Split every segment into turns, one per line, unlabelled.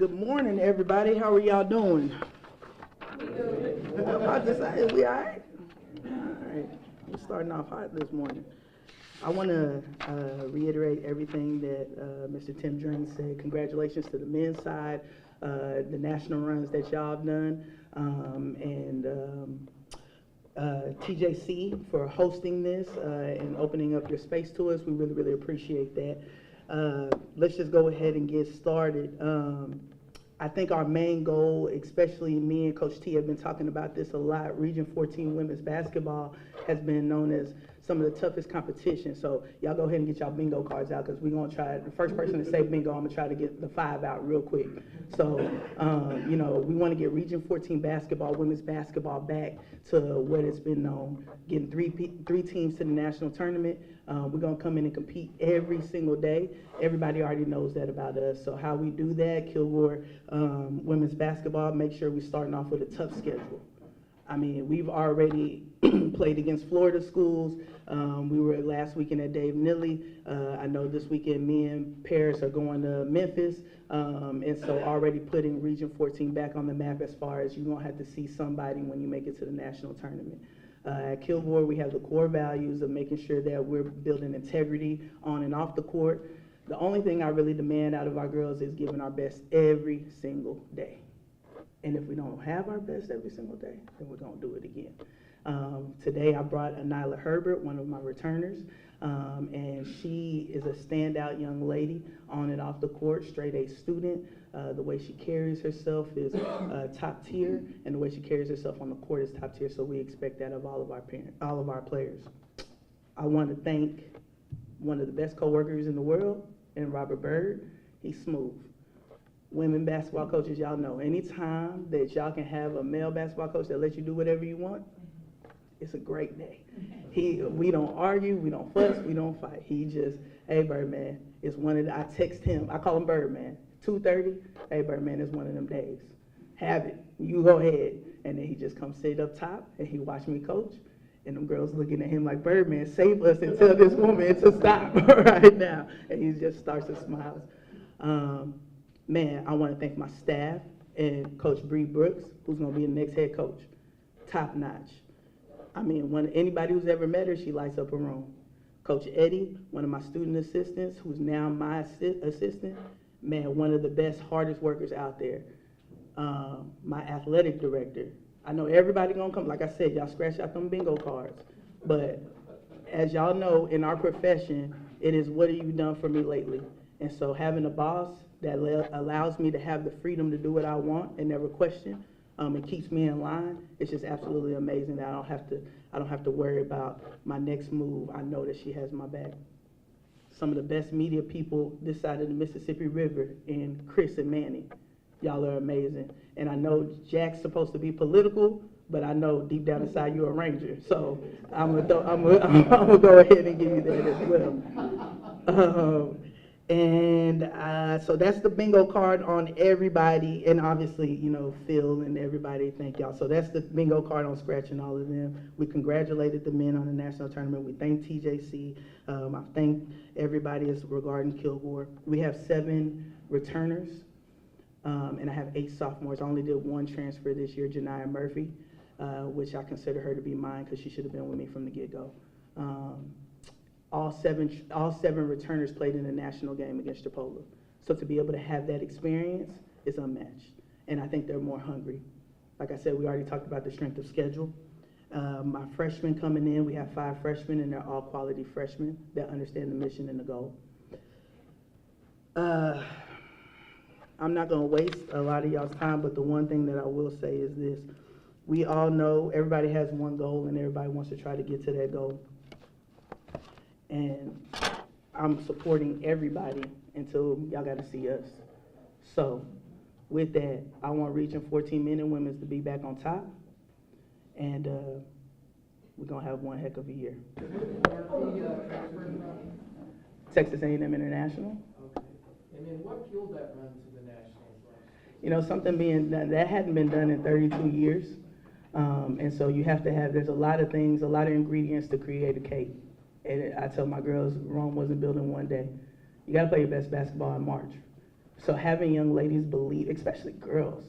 Good morning, everybody. How are y'all doing? I'm about to say, we all right? All right. We're starting off hot this morning. I want to reiterate everything that Mr. Tim Drain said. Congratulations to the men's side, the national runs that y'all have done, and TJC for hosting this and opening up your space to us. We really, really appreciate that. Let's just go ahead and get started. I think our main goal, especially me and Coach T have been talking about this a lot, Region 14 women's basketball has been known as some of the toughest competition. So y'all go ahead and get y'all bingo cards out, because we're going to try, the first person to say bingo, I'm going to try to get the 5 out real quick. So, you know, we want to get Region 14 basketball, women's basketball back to what it's been known, getting three teams to the national tournament. We're going to come in and compete every single day. Everybody already knows that about us. So how we do that, Kilgore women's basketball, make sure we're starting off with a tough schedule. I mean, we've already played against Florida schools. We were last weekend at Dave Nilly. I know this weekend me and Paris are going to Memphis. And so already putting Region 14 back on the map as far as you're going to have to see somebody when you make it to the national tournament. At Kilgore, we have the core values of making sure that we're building integrity on and off the court. The only thing I really demand out of our girls is giving our best every single day. And if we don't have our best every single day, then we're going to do it again. Today I brought Nyla Herbert, one of my returners, and she is a standout young lady on and off the court, straight A student. The way she carries herself is top tier, and the way she carries herself on the court is top tier, so we expect that of all of our players. I want to thank one of the best coworkers in the world, and Robert Bird. He's smooth. Women basketball coaches, y'all know, anytime that y'all can have a male basketball coach that lets you do whatever you want, it's a great day. We don't argue, we don't fuss, we don't fight. He just, hey, Birdman, it's one of the, I text him, I call him Birdman, 2:30, hey, Birdman, it's one of them days. Have it, you go ahead. And then he just comes sit up top, and he watch me coach, and them girls looking at him like, Birdman, save us and tell this woman to stop right now. And he just starts to smile. Man, I want to thank my staff and Coach Bree Brooks, who's going to be the next head coach. Top notch. I mean, anybody who's ever met her, she lights up a room. Coach Eddie, one of my student assistants, who's now my assistant, man, one of the best, hardest workers out there. My athletic director. I know everybody going to come. Like I said, y'all scratch out them bingo cards. But as y'all know, in our profession, it is what have you done for me lately? And so having a boss that allows me to have the freedom to do what I want and never question, it keeps me in line. It's just absolutely amazing that I don't have to worry about my next move. I know that she has my back. Some of the best media people this side of the Mississippi River, and Chris and Manny, y'all are amazing. And I know Jack's supposed to be political, but I know deep down inside you're a Ranger. So I'm gonna go ahead and give you that as well. So that's the bingo card on everybody, and obviously, you know, Phil and everybody, thank y'all. So that's the bingo card on scratching all of them. We congratulated the men on the national tournament. We thank TJC. I thank everybody as regarding Kilgore. We have 7 returners, and I have 8 sophomores. I only did 1 transfer this year, Janiyah Murphy, which I consider her to be mine because she should have been with me from the get-go. All seven returners played in the national game against Chipola. So to be able to have that experience is unmatched. And I think they're more hungry. Like I said, we already talked about the strength of schedule. My freshmen coming in, we have 5 freshmen, and they're all quality freshmen that understand the mission and the goal. I'm not going to waste a lot of y'all's time, but the one thing that I will say is this. We all know everybody has one goal, and everybody wants to try to get to that goal. And I'm supporting everybody until y'all got to see us. So with that, I want Region 14 men and women to be back on top. And we're going to have one heck of a year. Texas A&M International.
Okay. And then what fueled that run to the Nationals?
You know, something being done, that hadn't been done in 32 years. And so you have to have, there's a lot of things, a lot of ingredients to create a cake. And I tell my girls, Rome wasn't built in one day. You got to play your best basketball in March. So having young ladies believe, especially girls,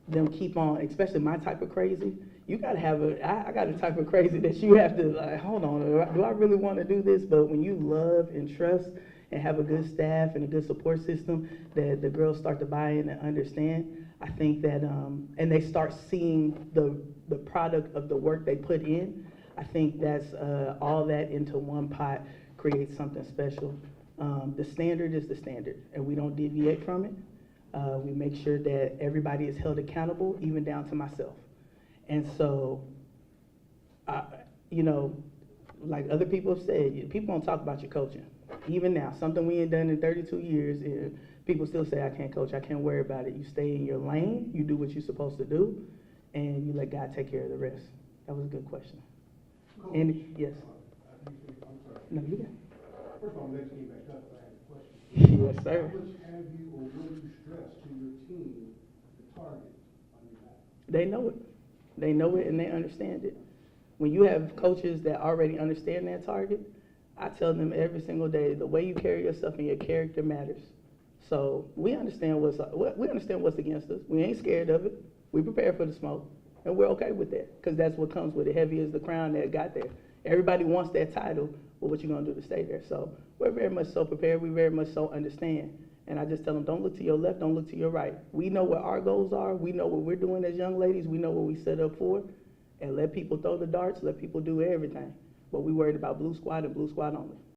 them keep on, especially my type of crazy, you gotta have I got a type of crazy that you have to like, hold on, do I really wanna do this? But when you love and trust and have a good staff and a good support system, that the girls start to buy in and understand, I think that, and they start seeing the product of the work they put in, I think that's all that into one pot creates something special. The standard is the standard, and we don't deviate from it. We make sure that everybody is held accountable, even down to myself. And so, you know, like other people have said, people don't talk about your coaching. Even now, something we ain't done in 32 years, people still say, I can't coach, I can't worry about it. You stay in your lane, you do what you're supposed to do, and you let God take care of the rest. That was a good question.
Coach,
And yes?
I'm sorry.
No, you got
First of all, I'm glad you came back up. I had a question.
Yes, sir.
How much have you or will you stress to your team the target on your back?
They know it. They know it and they understand it. When you have coaches that already understand that target, I tell them every single day, the way you carry yourself and your character matters. So we understand what's against us. We ain't scared of it. We prepare for the smoke, and we're okay with that because that's what comes with it. Heavy is the crown that got there. Everybody wants that title, but what you gonna do to stay there? So we're very much so prepared. We very much so understand. And I just tell them, don't look to your left, don't look to your right. We know what our goals are. We know what we're doing as young ladies. We know what we set up for. And let people throw the darts, let people do everything. But we worried about blue squad and blue squad only.